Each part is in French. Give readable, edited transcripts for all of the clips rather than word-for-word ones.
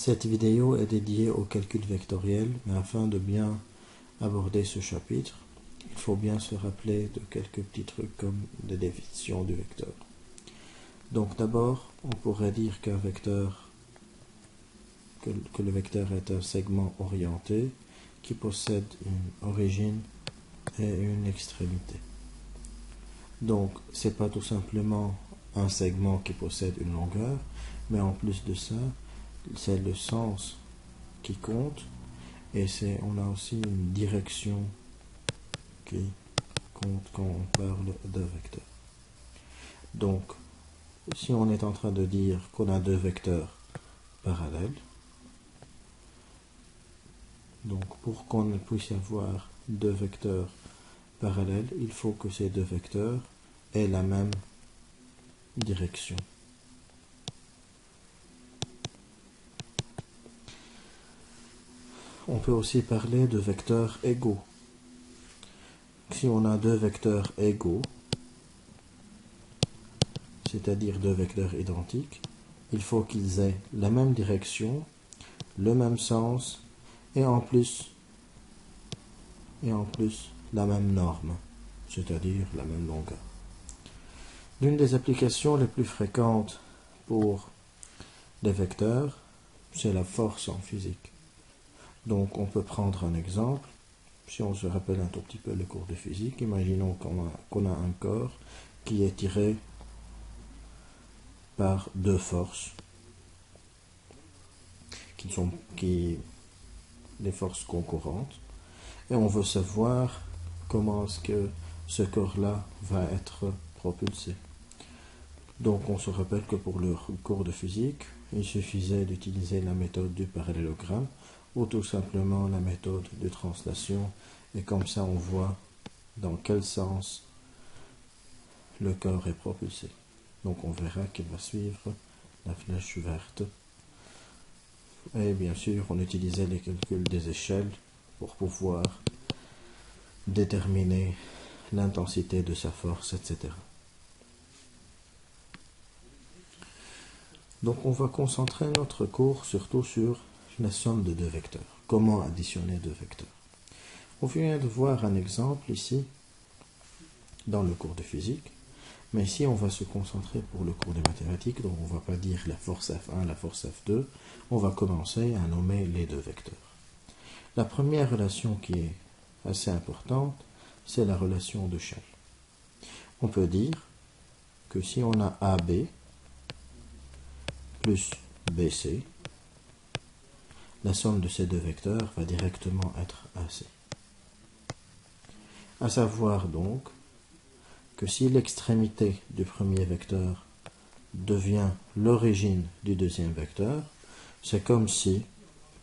Cette vidéo est dédiée au calcul vectoriel, mais afin de bien aborder ce chapitre, il faut bien se rappeler de quelques petits trucs comme des définitions du vecteur. Donc d'abord, on pourrait dire qu'un vecteur, que le vecteur est un segment orienté qui possède une origine et une extrémité. Donc c'est pas tout simplement un segment qui possède une longueur, mais en plus de ça, c'est le sens qui compte, et on a aussi une direction qui compte quand on parle d'un vecteur. Donc, si on est en train de dire qu'on a deux vecteurs parallèles, donc pour qu'on puisse avoir deux vecteurs parallèles, il faut que ces deux vecteurs aient la même direction. On peut aussi parler de vecteurs égaux. Si on a deux vecteurs égaux, c'est-à-dire deux vecteurs identiques, il faut qu'ils aient la même direction, le même sens et en plus la même norme, c'est-à-dire la même longueur. L'une des applications les plus fréquentes pour les vecteurs, c'est la force en physique. Donc on peut prendre un exemple. Si on se rappelle un tout petit peu le cours de physique, imaginons qu'on a un corps qui est tiré par deux forces, qui sont des forces concurrentes, et on veut savoir comment est-ce que ce corps-là va être propulsé. Donc on se rappelle que pour le cours de physique, il suffisait d'utiliser la méthode du parallélogramme ou tout simplement la méthode de translation, et comme ça on voit dans quel sens le corps est propulsé. Donc on verra qu'il va suivre la flèche verte. Et bien sûr, on utilisait les calculs des échelles pour pouvoir déterminer l'intensité de sa force, etc. Donc on va concentrer notre cours surtout sur la somme de deux vecteurs. Comment additionner deux vecteurs. On vient de voir un exemple ici dans le cours de physique, mais ici on va se concentrer pour le cours de mathématiques, donc on ne va pas dire la force F1, la force F2, on va commencer à nommer les deux vecteurs. La première relation qui est assez importante, c'est la relation de Shell. On peut dire que si on a AB plus BC, la somme de ces deux vecteurs va directement être AC. À savoir donc que si l'extrémité du premier vecteur devient l'origine du deuxième vecteur, c'est comme si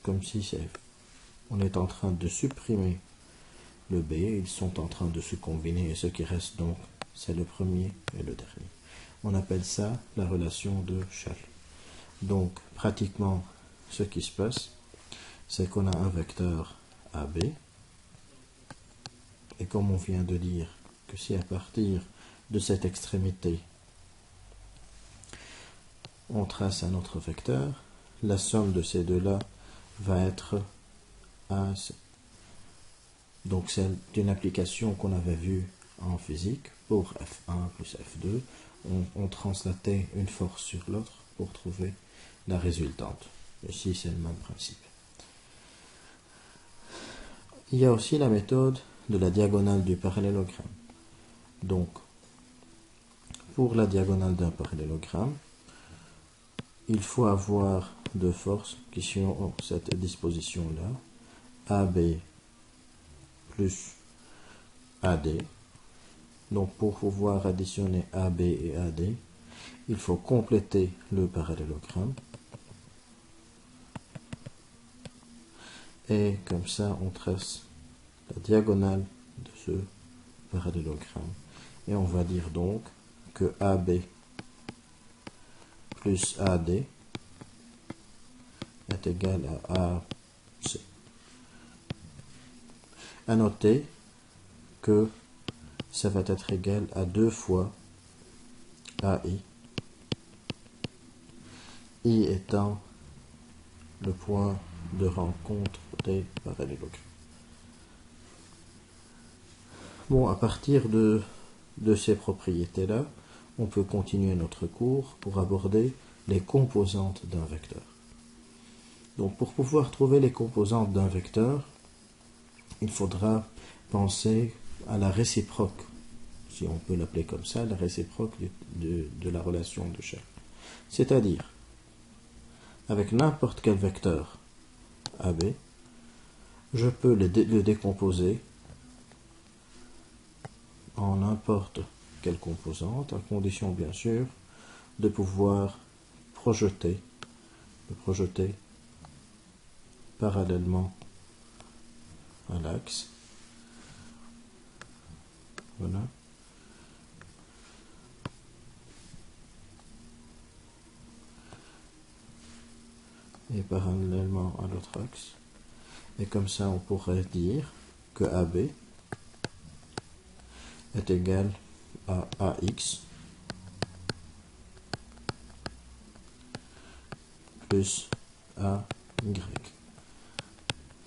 on est en train de supprimer le B, ils sont en train de se combiner, et ce qui reste donc, c'est le premier et le dernier. On appelle ça la relation de Shell. Donc, pratiquement, ce qui se passe, c'est qu'on a un vecteur AB, et comme on vient de dire que si à partir de cette extrémité, on trace un autre vecteur, la somme de ces deux-là va être AC. Donc c'est une application qu'on avait vue en physique pour F1 plus F2. On translatait une force sur l'autre pour trouver la résultante. Ici c'est le même principe. Il y a aussi la méthode de la diagonale du parallélogramme. Donc pour la diagonale d'un parallélogramme, il faut avoir deux forces qui sont cette disposition-là, AB plus AD. Donc pour pouvoir additionner AB et AD, il faut compléter le parallélogramme. Et comme ça, on trace la diagonale de ce parallélogramme. Et on va dire donc que AB plus AD est égal à AC. À noter que ça va être égal à 2 fois AI, I étant le point de rencontre des parallélogrammes. Bon, à partir de ces propriétés-là, on peut continuer notre cours pour aborder les composantes d'un vecteur. Donc pour pouvoir trouver les composantes d'un vecteur, il faudra penser à la réciproque, si on peut l'appeler comme ça, la réciproque de la relation de chaque. C'est-à-dire, avec n'importe quel vecteur AB, je peux le décomposer en n'importe quelle composante, à condition bien sûr de pouvoir le projeter parallèlement à l'axe. Voilà. Et parallèlement à l'autre axe. Et comme ça, on pourrait dire que AB est égal à AX plus AY.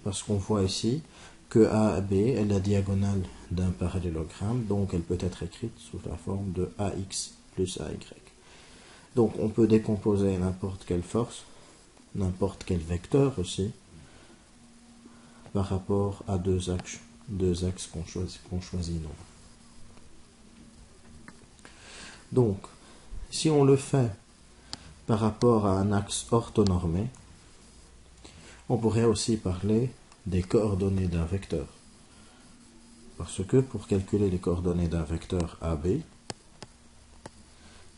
Parce qu'on voit ici que AB est la diagonale d'un parallélogramme, donc elle peut être écrite sous la forme de AX plus AY. Donc on peut décomposer n'importe quelle force, n'importe quel vecteur aussi, par rapport à deux axes qu'on choisit non. Donc, si on le fait par rapport à un axe orthonormé, on pourrait aussi parler des coordonnées d'un vecteur. Parce que pour calculer les coordonnées d'un vecteur AB,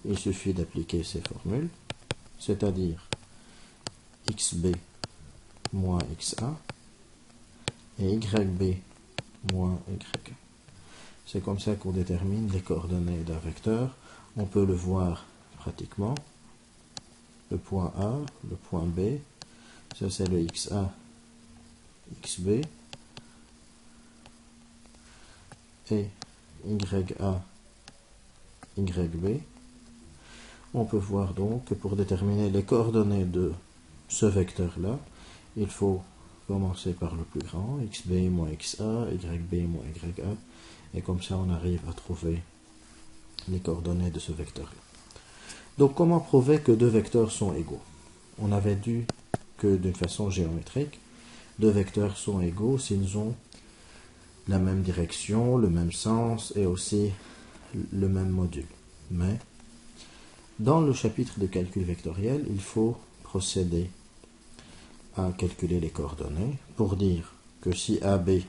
il suffit d'appliquer ces formules, c'est-à-dire xb moins xa et yb moins ya. C'est comme ça qu'on détermine les coordonnées d'un vecteur. On peut le voir pratiquement. Le point A, le point B, ça c'est le xa, xb, et ya, yb. On peut voir donc que pour déterminer les coordonnées de ce vecteur-là, il faut commencer par le plus grand, xb moins xa, yb moins ya, et comme ça on arrive à trouver les coordonnées de ce vecteur-là. Donc comment prouver que deux vecteurs sont égaux? On avait dit que d'une façon géométrique, deux vecteurs sont égaux s'ils ont la même direction, le même sens et aussi le même module. Mais dans le chapitre de calcul vectoriel, il faut procéder à calculer les coordonnées pour dire que si AB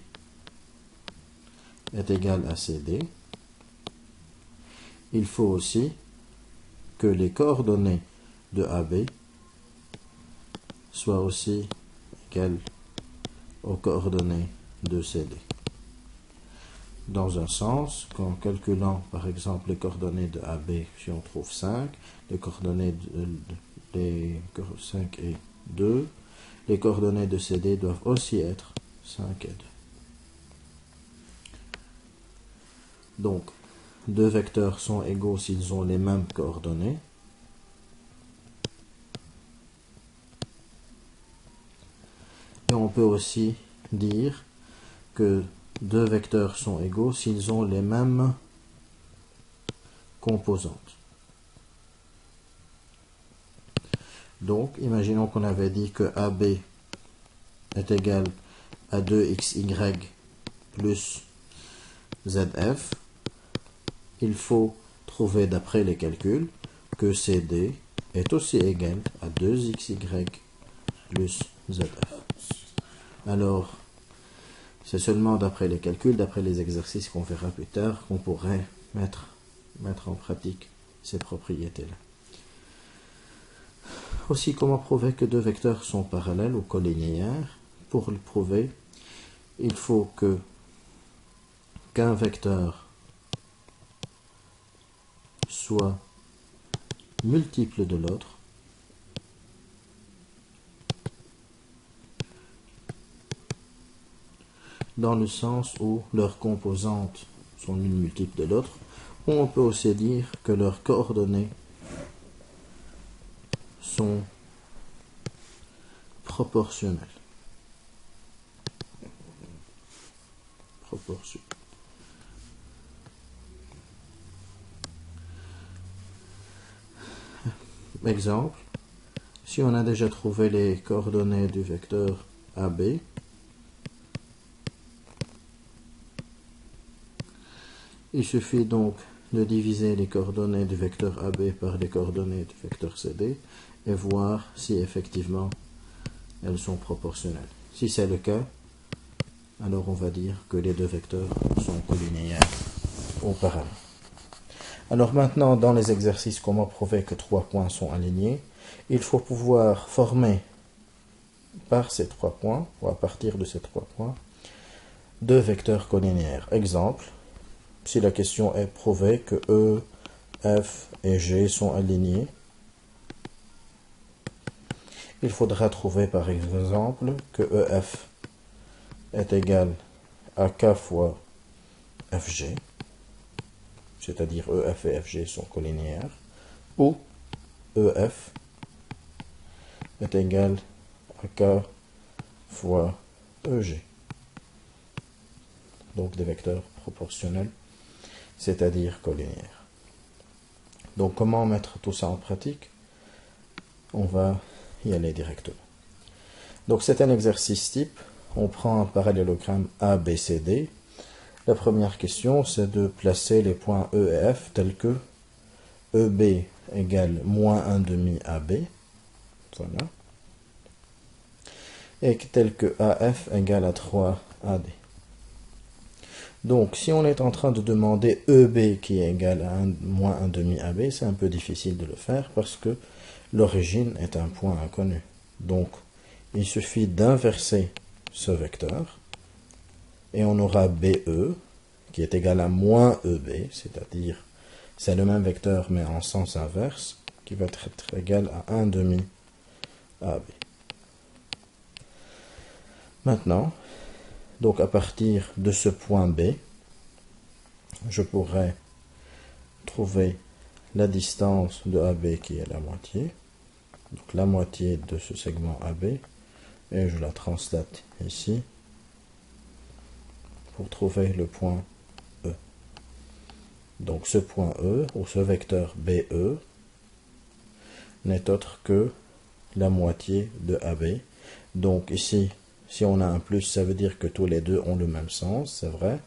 est égal à CD, il faut aussi que les coordonnées de AB soient aussi égales aux coordonnées de CD. Dans un sens, qu'en calculant par exemple les coordonnées de AB, si on trouve 5, les coordonnées de 5 et 2, les coordonnées de CD doivent aussi être 5 et 2. Donc, deux vecteurs sont égaux s'ils ont les mêmes coordonnées. Et on peut aussi dire que deux vecteurs sont égaux s'ils ont les mêmes composantes. Donc, imaginons qu'on avait dit que AB est égal à 2xy plus zf. Il faut trouver d'après les calculs que CD est aussi égal à 2xy plus zf. Alors, c'est seulement d'après les calculs, d'après les exercices qu'on verra plus tard, qu'on pourrait mettre en pratique ces propriétés-là. Aussi, comment prouver que deux vecteurs sont parallèles ou collinéaires? Pour le prouver, il faut qu'un vecteur soit multiple de l'autre, dans le sens où leurs composantes sont l'une multiple de l'autre, ou on peut aussi dire que leurs coordonnées sont proportionnel. Proportionnel. Exemple, si on a déjà trouvé les coordonnées du vecteur AB, il suffit donc de diviser les coordonnées du vecteur AB par les coordonnées du vecteur CD et voir si effectivement elles sont proportionnelles. Si c'est le cas, alors on va dire que les deux vecteurs sont collinéaires ou parallèles. Alors maintenant, dans les exercices, comment prouver que trois points sont alignés? Il faut pouvoir former par ces trois points, ou à partir de ces trois points, deux vecteurs collinéaires. Exemple, si la question est prouver que E, F et G sont alignés, il faudra trouver par exemple que EF est égal à K fois FG, c'est-à-dire EF et FG sont collinéaires, ou EF est égal à K fois EG. Donc des vecteurs proportionnels, c'est-à-dire collinéaires. Donc comment mettre tout ça en pratique? On va y aller directement. Donc c'est un exercice type. On prend un parallélogramme ABCD. La première question, c'est de placer les points E et F tels que EB égale moins 1 demi AB. Voilà. Et tel que AF égale à 3 AD. Donc, si on est en train de demander EB qui est égal à moins 1 demi AB, c'est un peu difficile de le faire parce que l'origine est un point inconnu. Donc, il suffit d'inverser ce vecteur et on aura BE qui est égal à moins EB, c'est-à-dire c'est le même vecteur mais en sens inverse qui va être égal à 1 demi AB. Maintenant, donc à partir de ce point B, je pourrais trouver la distance de AB qui est la moitié. Donc la moitié de ce segment AB. Et je la translate ici pour trouver le point E. Donc ce point E, ou ce vecteur BE, n'est autre que la moitié de AB. Donc ici, si on a un plus, ça veut dire que tous les deux ont le même sens, c'est vrai.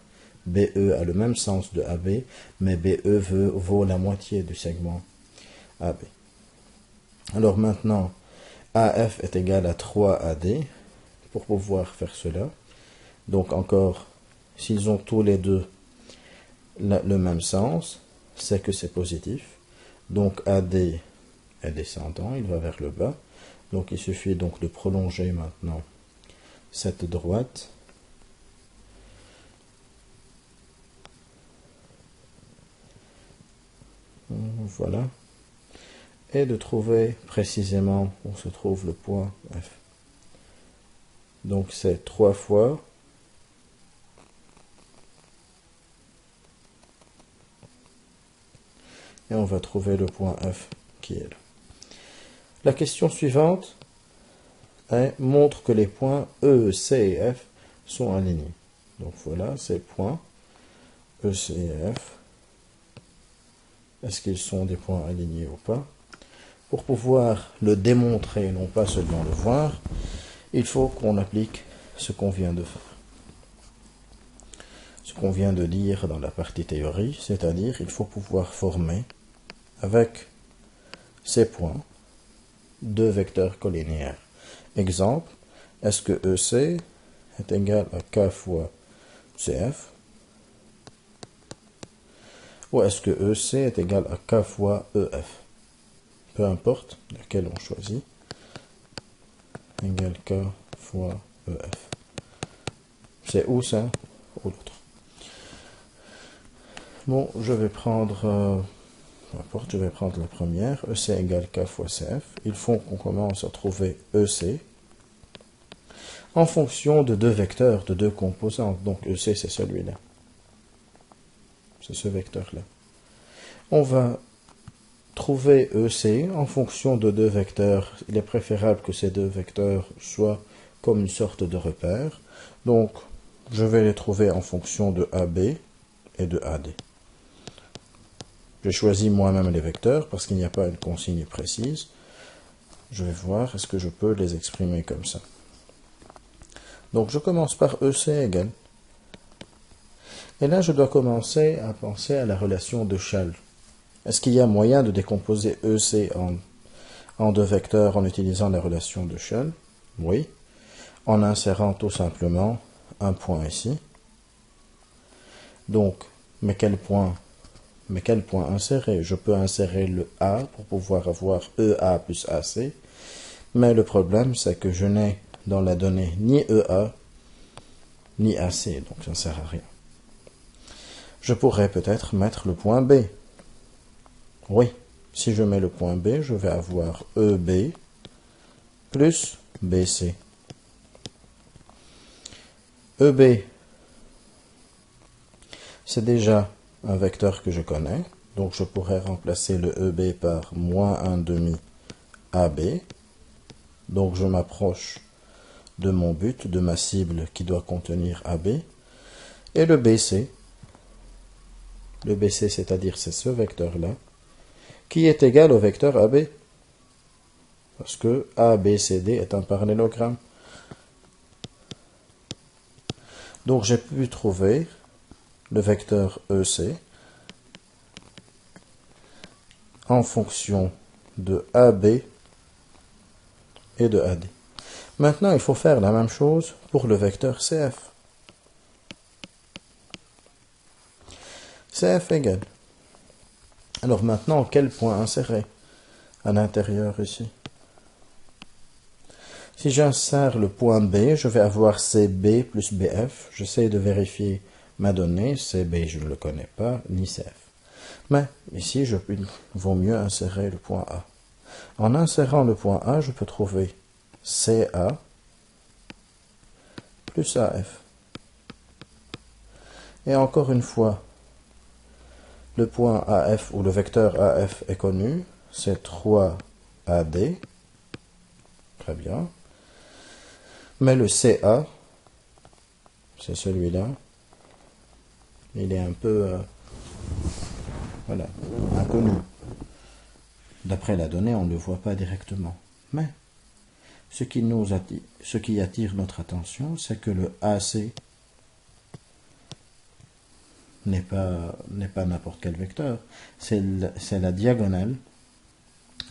BE a le même sens de AB, mais BE vaut la moitié du segment AB. Alors maintenant, AF est égal à 3 AD, pour pouvoir faire cela. Donc encore, s'ils ont tous les deux le même sens, c'est que c'est positif. Donc AD est descendant, il va vers le bas. Donc il suffit donc de prolonger maintenant cette droite. Voilà. Et de trouver précisément où se trouve le point F. Donc c'est 3 fois et on va trouver le point F qui est là. La question suivante montre que les points E, C et F sont alignés. Donc voilà ces points E, C et F. Est-ce qu'ils sont des points alignés ou pas? Pour pouvoir le démontrer, non pas seulement le voir, il faut qu'on applique ce qu'on vient de faire. Ce qu'on vient de lire dans la partie théorie, c'est-à-dire il faut pouvoir former avec ces points deux vecteurs collinéaires. Exemple, est-ce que EC est égal à K fois CF? Ou est-ce que EC est égal à K fois EF? Peu importe laquelle on choisit. Égal K fois EF. C'est ou ça ou l'autre. Bon, je vais prendre... peu importe, je vais prendre la première. EC égale K fois CF. Il faut qu'on commence à trouver EC en fonction de deux vecteurs, de deux composantes. Donc EC, c'est celui-là. C'est ce vecteur-là. On va trouver EC en fonction de deux vecteurs. Il est préférable que ces deux vecteurs soient comme une sorte de repère. Donc, je vais les trouver en fonction de AB et de AD. J'ai choisi moi-même les vecteurs parce qu'il n'y a pas une consigne précise. Je vais voir est-ce que je peux les exprimer comme ça. Donc, je commence par EC égale. Et là, je dois commencer à penser à la relation de Schall. Est-ce qu'il y a moyen de décomposer EC en deux vecteurs en utilisant la relation de Schall? Oui. En insérant tout simplement un point ici. Donc, mais quel point insérer? Je peux insérer le A pour pouvoir avoir EA plus AC. Mais le problème, c'est que je n'ai dans la donnée ni EA ni AC. Donc, ça ne sert à rien. Je pourrais peut-être mettre le point B. Oui, si je mets le point B, je vais avoir EB plus BC. EB, c'est déjà un vecteur que je connais, donc je pourrais remplacer le EB par moins 1 demi AB. Donc je m'approche de mon but, de ma cible qui doit contenir AB. Et le BC, c'est-à-dire c'est ce vecteur-là, qui est égal au vecteur AB. Parce que ABCD est un parallélogramme. Donc j'ai pu trouver le vecteur EC en fonction de AB et de AD. Maintenant, il faut faire la même chose pour le vecteur CF. CF égale. Alors maintenant, quel point insérer à l'intérieur ici? Si j'insère le point B, je vais avoir CB plus BF. J'essaie de vérifier ma donnée. CB, je ne le connais pas, ni CF. Mais ici, il vaut mieux insérer le point A. En insérant le point A, je peux trouver CA plus AF. Et encore une fois, le point AF ou le vecteur AF est connu, c'est 3AD. Très bien. Mais le CA, c'est celui-là. Il est un peu inconnu. D'après la donnée, on ne le voit pas directement. Mais ce qui attire notre attention, c'est que le AC n'est pas n'importe quel vecteur. C'est la diagonale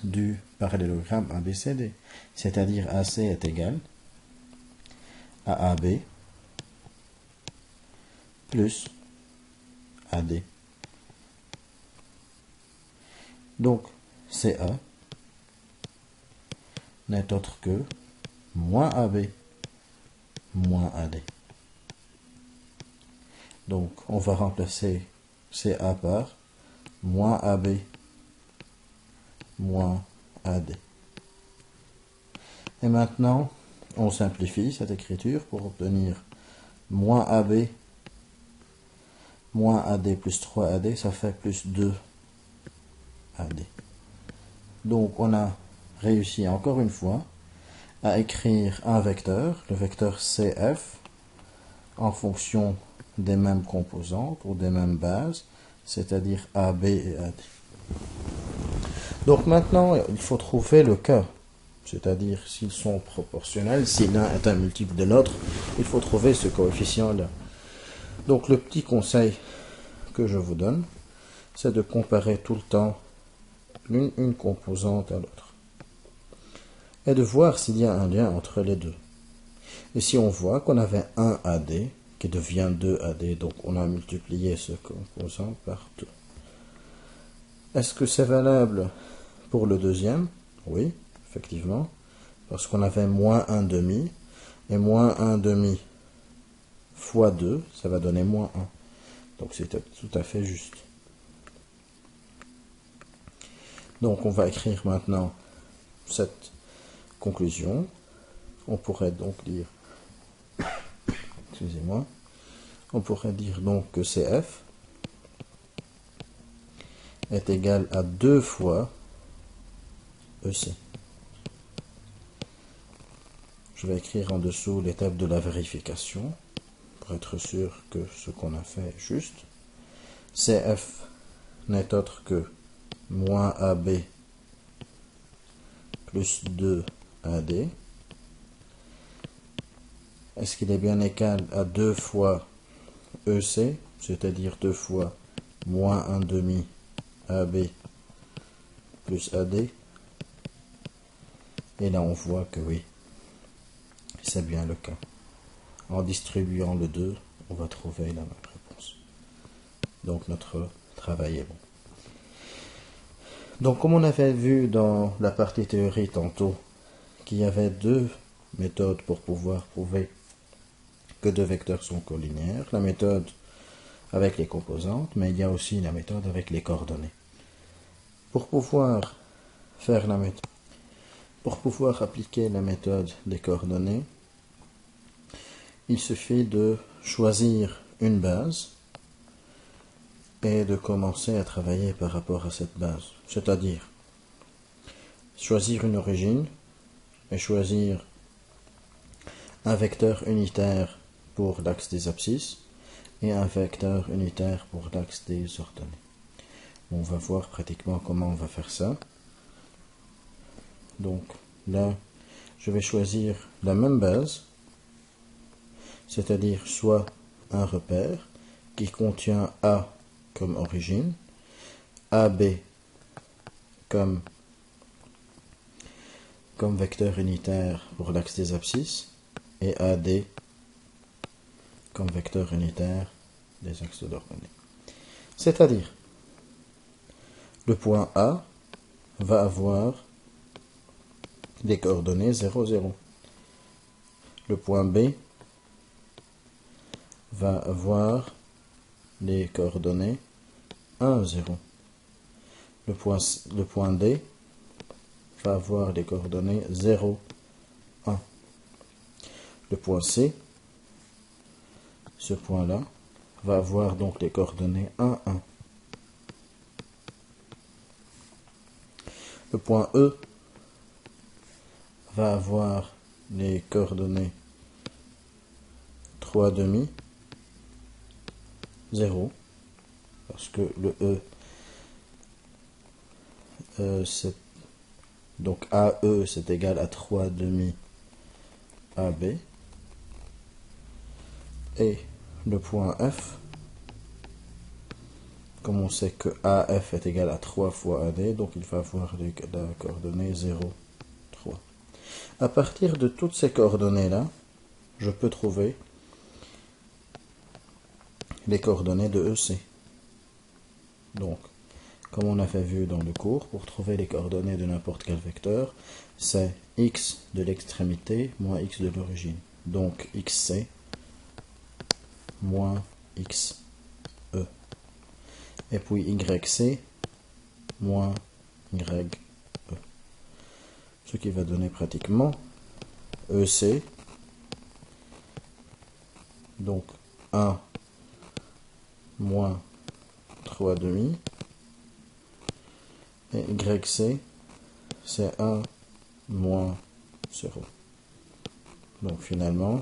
du parallélogramme ABCD. C'est-à-dire AC est égal à AB plus AD. Donc, CA n'est autre que moins AB moins AD. Donc, on va remplacer CA par moins AB moins AD. Et maintenant, on simplifie cette écriture pour obtenir moins AB moins AD plus 3AD, ça fait plus 2AD. Donc, on a réussi encore une fois à écrire un vecteur, le vecteur CF, en fonction des mêmes composantes ou des mêmes bases, c'est-à-dire AB et AD. Donc maintenant, il faut trouver le cas, c'est-à-dire s'ils sont proportionnels, si l'un est un multiple de l'autre, il faut trouver ce coefficient-là. Donc le petit conseil que je vous donne, c'est de comparer tout le temps une composante à l'autre. Et de voir s'il y a un lien entre les deux. Et si on voit qu'on avait 1 AD, qui devient 2 AD, donc on a multiplié ce composant par 2. Est-ce que c'est valable pour le deuxième? Oui, effectivement, parce qu'on avait moins 1 demi, et moins 1 demi fois 2, ça va donner moins 1. Donc c'est tout à fait juste. Donc on va écrire maintenant cette conclusion. On pourrait donc dire, excusez-moi, on pourrait dire donc que CF est égal à 2 fois EC. Je vais écrire en dessous l'étape de la vérification pour être sûr que ce qu'on a fait est juste. CF n'est autre que moins AB plus 2AD. Est-ce qu'il est bien égal à 2 fois EC, c'est-à-dire 2 fois moins 1 demi AB plus AD? Et là on voit que oui, c'est bien le cas. En distribuant le 2, on va trouver la même réponse. Donc notre travail est bon. Donc comme on avait vu dans la partie théorie tantôt, qu'il y avait deux méthodes pour pouvoir prouver que deux vecteurs sont collinéaires. La méthode avec les composantes, mais il y a aussi la méthode avec les coordonnées. Pour pouvoir faire la méthode, pour pouvoir appliquer la méthode des coordonnées, il suffit de choisir une base et de commencer à travailler par rapport à cette base. C'est-à-dire choisir une origine et choisir un vecteur unitaire pour l'axe des abscisses et un vecteur unitaire pour l'axe des ordonnées. On va voir pratiquement comment on va faire ça. Donc là, je vais choisir la même base, c'est-à-dire soit un repère qui contient A comme origine, AB comme vecteur unitaire pour l'axe des abscisses et AD comme vecteur unitaire des axes d'ordonnées. C'est-à-dire, le point A va avoir des coordonnées 0, 0. Le point B va avoir les coordonnées 1, 0. Le point D va avoir les coordonnées 0, 1. Le point C, ce point-là, va avoir donc les coordonnées 1, 1. Le point E va avoir les coordonnées 3 demi, 0, parce que le E, donc AE, c'est égal à 3 demi AB. Et le point F, comme on sait que AF est égal à 3 fois AD, donc il va avoir la coordonnée 0, 3. À partir de toutes ces coordonnées-là, je peux trouver les coordonnées de EC. Donc, comme on avait vu dans le cours, pour trouver les coordonnées de n'importe quel vecteur, c'est x de l'extrémité moins x de l'origine. Donc, xc moins xe. Et puis yc moins ye. Ce qui va donner pratiquement ec, donc 1 moins 3 demi, et yc, c'est 1 moins 0. Donc finalement,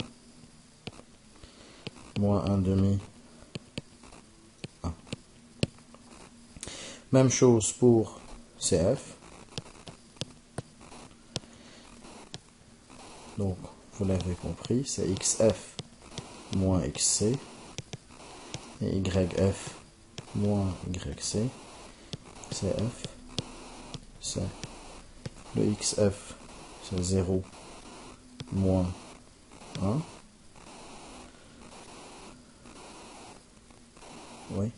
moins 1 demi, 1. Même chose pour CF. Donc, vous l'avez compris, c'est XF moins XC et YF moins YC. CF, c'est le XF, c'est 0 moins 1. Oui.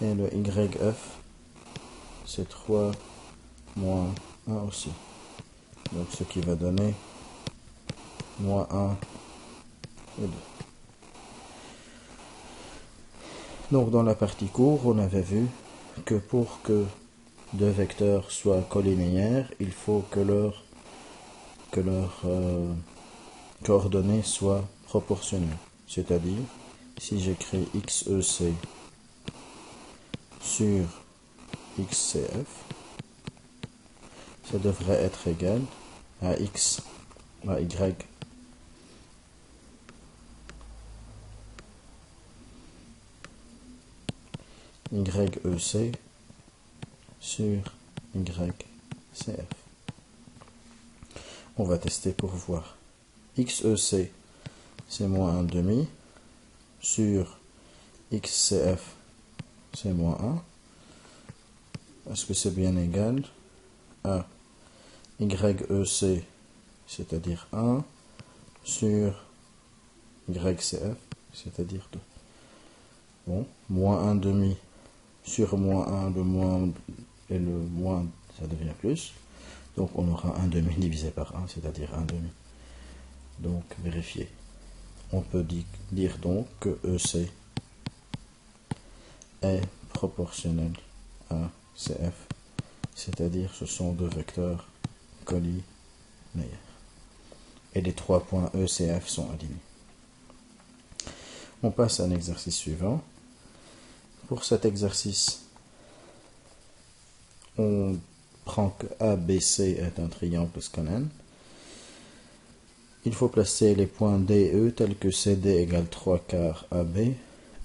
Et le YF, c'est 3 moins 1 aussi. Donc, ce qui va donner moins 1 et 2. Donc dans la partie cours, on avait vu que pour que deux vecteurs soient collinéaires, il faut que leurs coordonnées soient proportionnelles. C'est-à-dire, si j'écris xec sur XCF, ça devrait être égal à X, à Y. YEC sur YCF. On va tester pour voir. XEC, c'est moins 1 demi, sur XCF, c'est moins 1. Est-ce que c'est bien égal à YEC, c'est-à-dire 1, sur YCF, c'est-à-dire 2. Bon, moins 1 demi sur moins 1, le moins et le moins, ça devient plus. Donc on aura 1 demi divisé par 1, c'est-à-dire 1 demi. Donc vérifier. On peut dire donc que EC est proportionnel à CF, c'est-à-dire ce sont deux vecteurs collinaires. Et les trois points ECF sont alignés. On passe à l'exercice suivant. Pour cet exercice, on prend que ABC est un triangle scanen. Il faut placer les points D et E tels que CD égale 3 quarts AB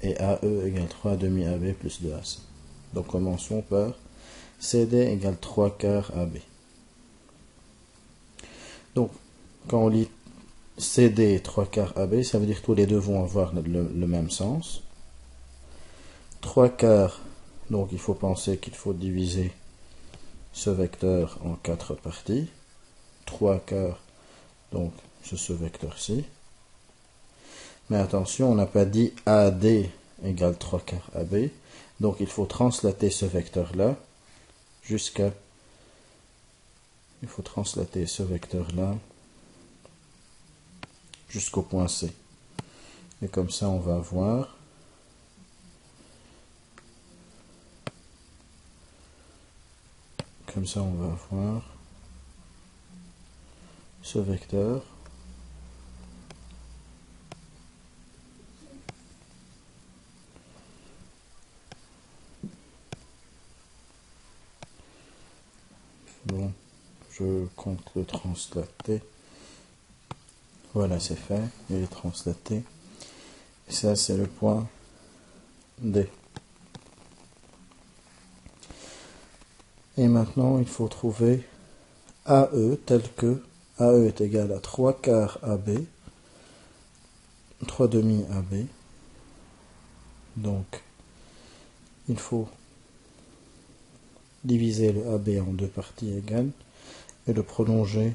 et AE égale 3 demi AB plus 2AC. Donc commençons par CD égale 3 quarts AB. Donc quand on lit CD et 3 quarts AB, ça veut dire que tous les deux vont avoir le même sens. 3 quarts, donc il faut penser qu'il faut diviser ce vecteur en 4 parties. 3 quarts, donc c'est ce vecteur-ci. Mais attention, on n'a pas dit AD égale 3 quarts AB. Donc il faut translater ce vecteur-là jusqu'à... Il faut translater ce vecteur-là jusqu'au point C. Et comme ça, on va avoir... Comme ça, on va avoir ce vecteur. Bon, je compte le translater. Voilà, c'est fait. Il est translaté. Et ça, c'est le point D. Et maintenant, il faut trouver AE tel que AE est égal à 3 quarts AB, 3 demi AB. Donc, il faut diviser le AB en deux parties égales et le prolonger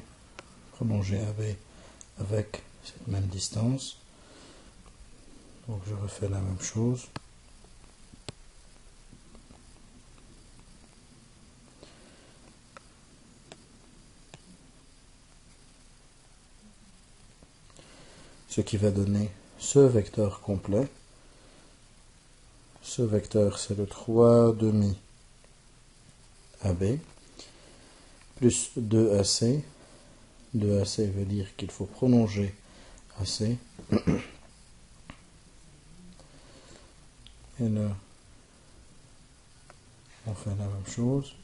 AB avec cette même distance. Donc, je refais la même chose. Ce qui va donner ce vecteur complet. Ce vecteur, c'est le 3 demi AB plus 2AC. 2AC veut dire qu'il faut prolonger AC. Et là, on fait la même chose.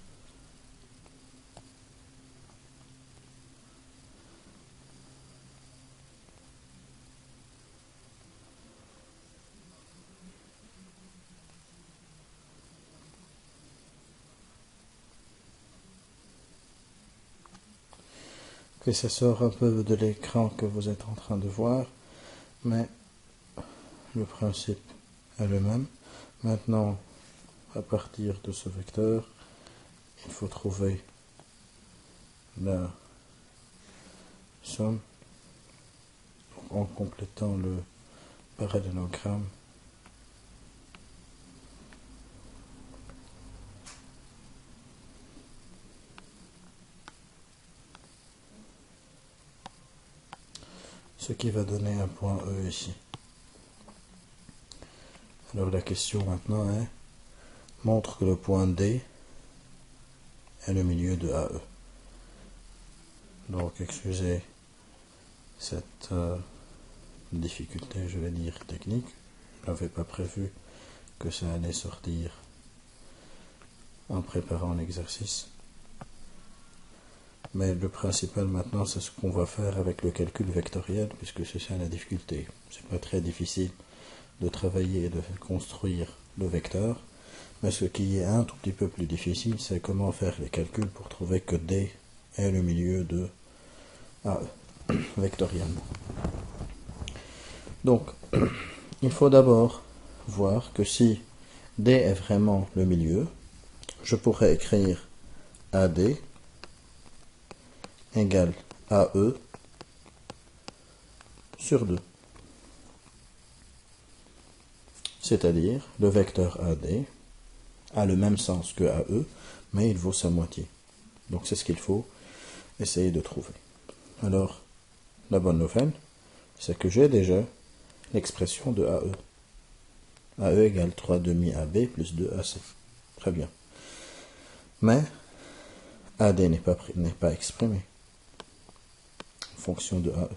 Et ça sort un peu de l'écran que vous êtes en train de voir, mais le principe est le même. Maintenant, à partir de ce vecteur, il faut trouver la somme en complétant le parallélogramme. Ce qui va donner un point E ici. Alors la question maintenant est, montre que le point D est le milieu de AE. Donc excusez cette difficulté, je vais dire technique. Je n'avais pas prévu que ça allait sortir en préparant l'exercice. Mais le principal maintenant, c'est ce qu'on va faire avec le calcul vectoriel, puisque c'est ça la difficulté. C'est pas très difficile de travailler et de construire le vecteur, mais ce qui est un tout petit peu plus difficile, c'est comment faire les calculs pour trouver que D est le milieu de AE, vectoriellement. Donc, il faut d'abord voir que si D est vraiment le milieu, je pourrais écrire AD égale AE sur 2. C'est-à-dire, le vecteur AD a le même sens que AE, mais il vaut sa moitié. Donc c'est ce qu'il faut essayer de trouver. Alors, la bonne nouvelle, c'est que j'ai déjà l'expression de AE. AE égale 3 demi AB plus 2 AC. Très bien. Mais AD n'est pas exprimé en fonction de AE.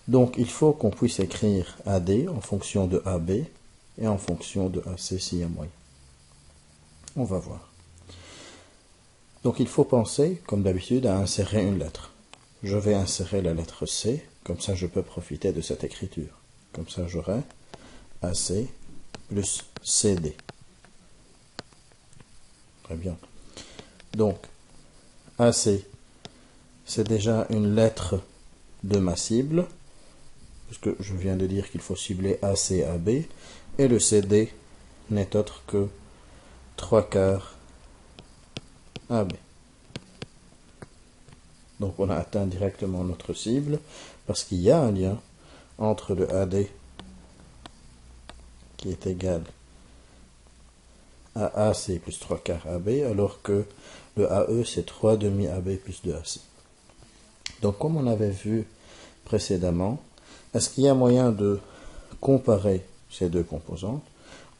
Donc il faut qu'on puisse écrire AD en fonction de AB et en fonction de AC s'il y a moyen. On va voir. Donc il faut penser, comme d'habitude, à insérer une lettre. Je vais insérer la lettre C, comme ça je peux profiter de cette écriture. Comme ça j'aurai AC plus CD. Très bien. Donc, AC, c'est déjà une lettre de ma cible, puisque je viens de dire qu'il faut cibler AC, AB, et le CD n'est autre que 3/4 AB. Donc on a atteint directement notre cible, parce qu'il y a un lien entre le AD qui est égal à AC plus 3/4 AB, alors que le AE c'est 3 demi AB plus 2 AC. Donc comme on avait vu précédemment, est-ce qu'il y a moyen de comparer ces deux composantes?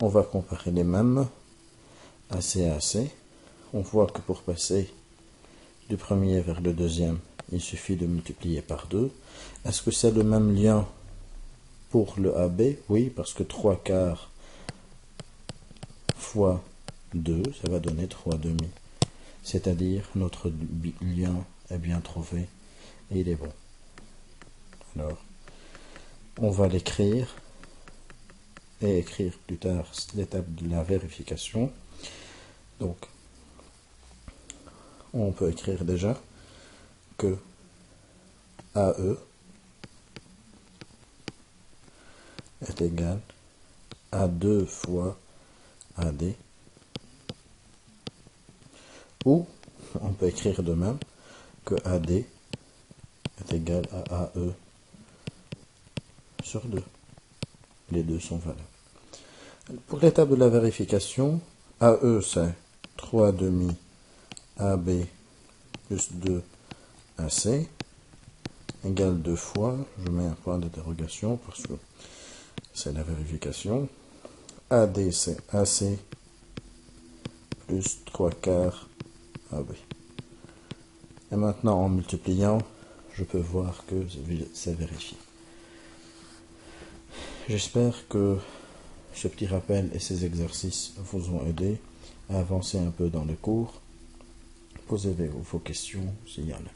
On va comparer les mêmes, AC et AC. On voit que pour passer du premier vers le deuxième, il suffit de multiplier par 2. Est-ce que c'est le même lien pour le AB? Oui, parce que 3/4 fois 2, ça va donner 3 demi. C'est-à-dire, notre lien est bien trouvé et il est bon. Alors, on va l'écrire et écrire plus tard l'étape de la vérification. Donc, on peut écrire déjà que AE est égal à 2 fois AD, ou on peut écrire de même que AD est égal à AE sur 2. Les deux sont valables. Pour l'étape de la vérification, AE c'est 3 demi AB plus 2 AC égale 2 fois, je mets un point d'interrogation parce que c'est la vérification. AD c'est AC plus 3/4 AB. Et maintenant en multipliant, je peux voir que c'est vérifié. J'espère que ce petit rappel et ces exercices vous ont aidé à avancer un peu dans le cours. Posez vos questions s'il y en a.